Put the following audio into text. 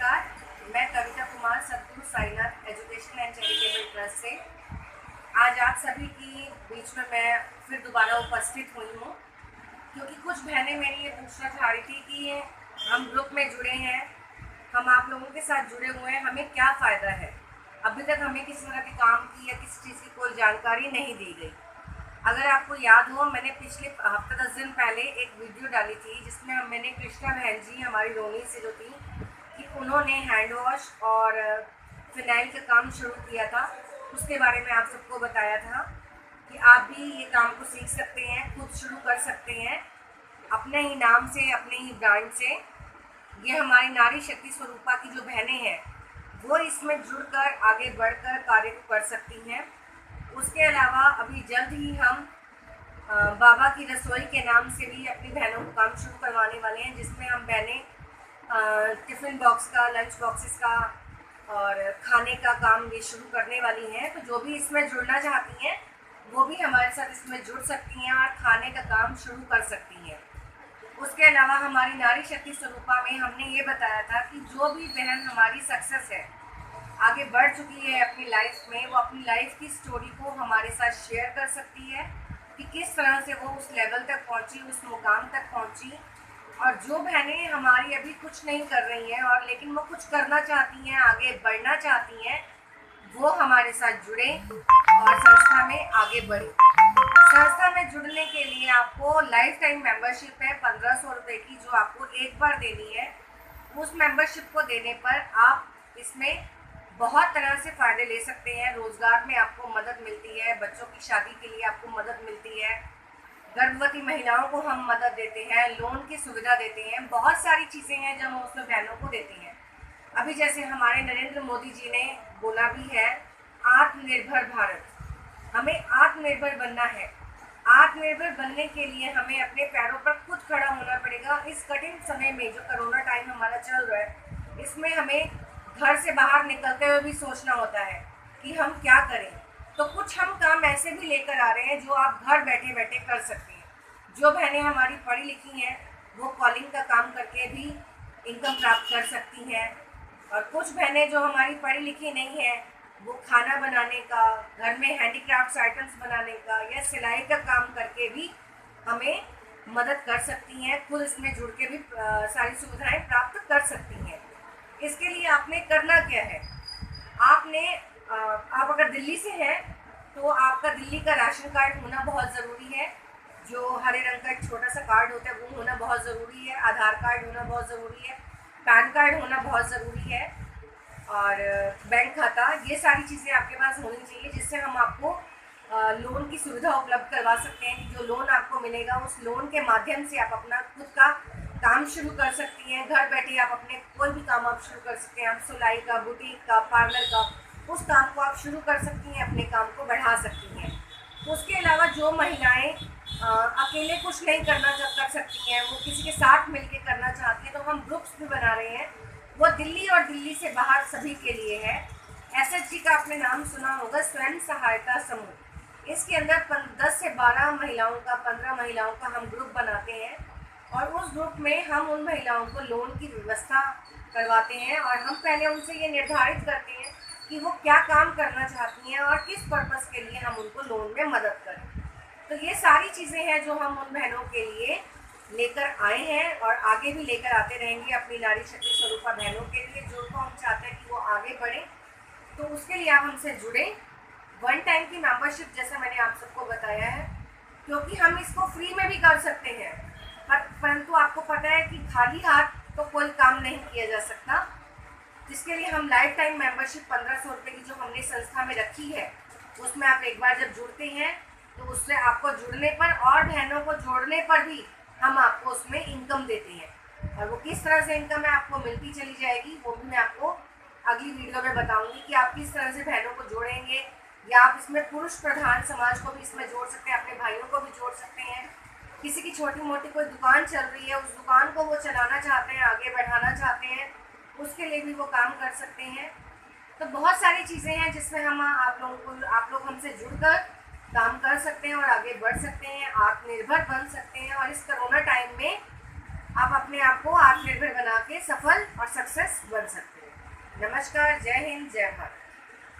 नमस्कार। मैं कविता कुमार सतगुरु Sainath education and charitable trust से आज आप सभी की बीच में मैं फिर दोबारा उपस्थित हुई हूँ, क्योंकि कुछ बहनें मेरी ये पूछना चाह रही थी कि हम ग्रुप में जुड़े हैं, हम आप लोगों के साथ जुड़े हुए हैं, हमें क्या फ़ायदा है। अभी तक हमें किसी तरह के काम की या किसी चीज़ की कोई जानकारी नहीं दी गई। अगर आपको याद हो, मैंने पिछले हफ्ते 10 दिन पहले एक वीडियो डाली थी जिसमें मैंने कृष्णा बहन जी हमारी रोनी से जो थी कि उन्होंने हैंड वॉश और फिनाइल का काम शुरू किया था, उसके बारे में आप सबको बताया था कि आप भी ये काम को सीख सकते हैं, खुद शुरू कर सकते हैं अपने ही नाम से, अपने ही ब्रांड से। ये हमारी नारी शक्ति स्वरूपा की जो बहनें हैं वो इसमें जुड़कर आगे बढ़कर कार्य को कर सकती हैं। उसके अलावा अभी जल्द ही हम बाबा की रसोई के नाम से भी अपनी बहनों को काम शुरू करवाने वाले हैं, जिसमें हम बहनें टिफ़िन बॉक्स का, लंच बॉक्सेस का और खाने का काम भी शुरू करने वाली हैं। तो जो भी इसमें जुड़ना चाहती हैं वो भी हमारे साथ इसमें जुड़ सकती हैं और खाने का काम शुरू कर सकती हैं। उसके अलावा हमारी नारी शक्ति स्वरूपा में हमने ये बताया था कि जो भी बहन हमारी सक्सेस है, आगे बढ़ चुकी है अपनी लाइफ में, वो अपनी लाइफ की स्टोरी को हमारे साथ शेयर कर सकती है कि किस तरह से वो उस लेवल तक पहुंची, उस मुकाम तक पहुंची। और जो बहनें हमारी अभी कुछ नहीं कर रही हैं और लेकिन वो कुछ करना चाहती हैं, आगे बढ़ना चाहती हैं, वो हमारे साथ जुड़े और संस्था में आगे बढ़े। संस्था में जुड़ने के लिए आपको लाइफ टाइम मेंबरशिप है 1500 रुपये की, जो आपको एक बार देनी है। उस मेंबरशिप को देने पर आप इसमें बहुत तरह से फ़ायदे ले सकते हैं। रोज़गार में आपको मदद मिलती है, बच्चों की शादी के लिए आपको मदद मिलती है, गर्भवती महिलाओं को हम मदद देते हैं, लोन की सुविधा देते हैं, बहुत सारी चीज़ें हैं जो हम उसमें बहनों को देते हैं। अभी जैसे हमारे नरेंद्र मोदी जी ने बोला भी है, आत्मनिर्भर भारत, हमें आत्मनिर्भर बनना है। आत्मनिर्भर बनने के लिए हमें अपने पैरों पर खुद खड़ा होना पड़ेगा। इस कठिन समय में जो कोरोना टाइम हमारा चल रहा है, इसमें हमें घर से बाहर निकलते हुए भी सोचना होता है कि हम क्या करें। तो कुछ हम काम ऐसे भी लेकर आ रहे हैं जो आप घर बैठे बैठे कर सकते हैं। जो बहनें हमारी पढ़ी लिखी हैं वो कॉलिंग का काम करके भी इनकम प्राप्त कर सकती हैं, और कुछ बहनें जो हमारी पढ़ी लिखी नहीं हैं वो खाना बनाने का, घर में हैंडीक्राफ्ट्स आइटम्स बनाने का या सिलाई का काम करके भी हमें मदद कर सकती हैं, खुद इसमें जुड़ के भी सारी सुविधाएं प्राप्त कर सकती हैं। इसके लिए आपने करना क्या है, आप अगर दिल्ली से हैं तो आपका दिल्ली का राशन कार्ड होना बहुत ज़रूरी है। जो हरे रंग का एक छोटा सा कार्ड होता है वो होना बहुत ज़रूरी है। आधार कार्ड होना बहुत ज़रूरी है, पैन कार्ड होना बहुत ज़रूरी है, और बैंक खाता, ये सारी चीज़ें आपके पास होनी चाहिए, जिससे हम आपको लोन की सुविधा उपलब्ध करवा सकते हैं। जो लोन आपको मिलेगा उस लोन के माध्यम से आप अपना खुद का काम शुरू कर सकती हैं। घर बैठे आप अपने कोई भी काम आप शुरू कर सकते हैं। आप सिलाई का, बुटीक का, पार्लर का, उस काम को आप शुरू कर सकती हैं, अपने काम को बढ़ा सकती हैं। उसके अलावा जो महिलाएं अकेले कुछ नहीं कर सकती हैं, वो किसी के साथ मिलके करना चाहती हैं, तो हम ग्रुप्स भी बना रहे हैं। वो दिल्ली और दिल्ली से बाहर सभी के लिए है। SHG का आपने नाम सुना होगा, स्वयं सहायता समूह। इसके अंदर 10 से 12 महिलाओं का, 15 महिलाओं का हम ग्रुप बनाते हैं, और उस ग्रुप में हम उन महिलाओं को लोन की व्यवस्था करवाते हैं, और हम पहले उनसे ये निर्धारित करते हैं कि वो क्या काम करना चाहती हैं और किस पर्पस के लिए हम उनको लोन में मदद करें। तो ये सारी चीज़ें हैं जो हम उन बहनों के लिए लेकर आए हैं और आगे भी लेकर आते रहेंगे अपनी नारी शक्ति स्वरूपा बहनों के लिए, जो हम चाहते हैं कि वो आगे बढ़ें। तो उसके लिए आप हमसे जुड़ें। वन टाइम की मेंबरशिप जैसा मैंने आप सबको बताया है, क्योंकि हम इसको फ्री में भी कर सकते हैं, परंतु आपको पता है कि खाली हाथ तो कोई काम नहीं किया जा सकता, जिसके लिए हम लाइफ टाइम मेंबरशिप 1500 रुपये की जो हमने संस्था में रखी है, उसमें आप एक बार जब जुड़ते हैं तो उससे आपको जुड़ने पर और बहनों को जोड़ने पर भी हम आपको उसमें इनकम देते हैं। और वो किस तरह से इनकम है आपको मिलती चली जाएगी, वो भी मैं आपको अगली वीडियो में बताऊंगी कि आप किस तरह से बहनों को जोड़ेंगे, या आप इसमें पुरुष प्रधान समाज को भी इसमें जोड़ सकते हैं, अपने भाइयों को भी जोड़ सकते हैं। किसी की छोटी मोटी कोई दुकान चल रही है, उस दुकान को वो चलाना चाहते हैं, आगे बढ़ाना चाहते हैं, उसके लिए भी वो काम कर सकते हैं। तो बहुत सारी चीज़ें हैं जिसमें हम आप लोग हमसे जुड़कर काम कर सकते हैं और आगे बढ़ सकते हैं, आत्मनिर्भर बन सकते हैं। और इस कोरोना टाइम में आप अपने आप को आत्मनिर्भर बना के सफल और सक्सेस बन सकते हैं। नमस्कार, जय हिंद, जय भारत।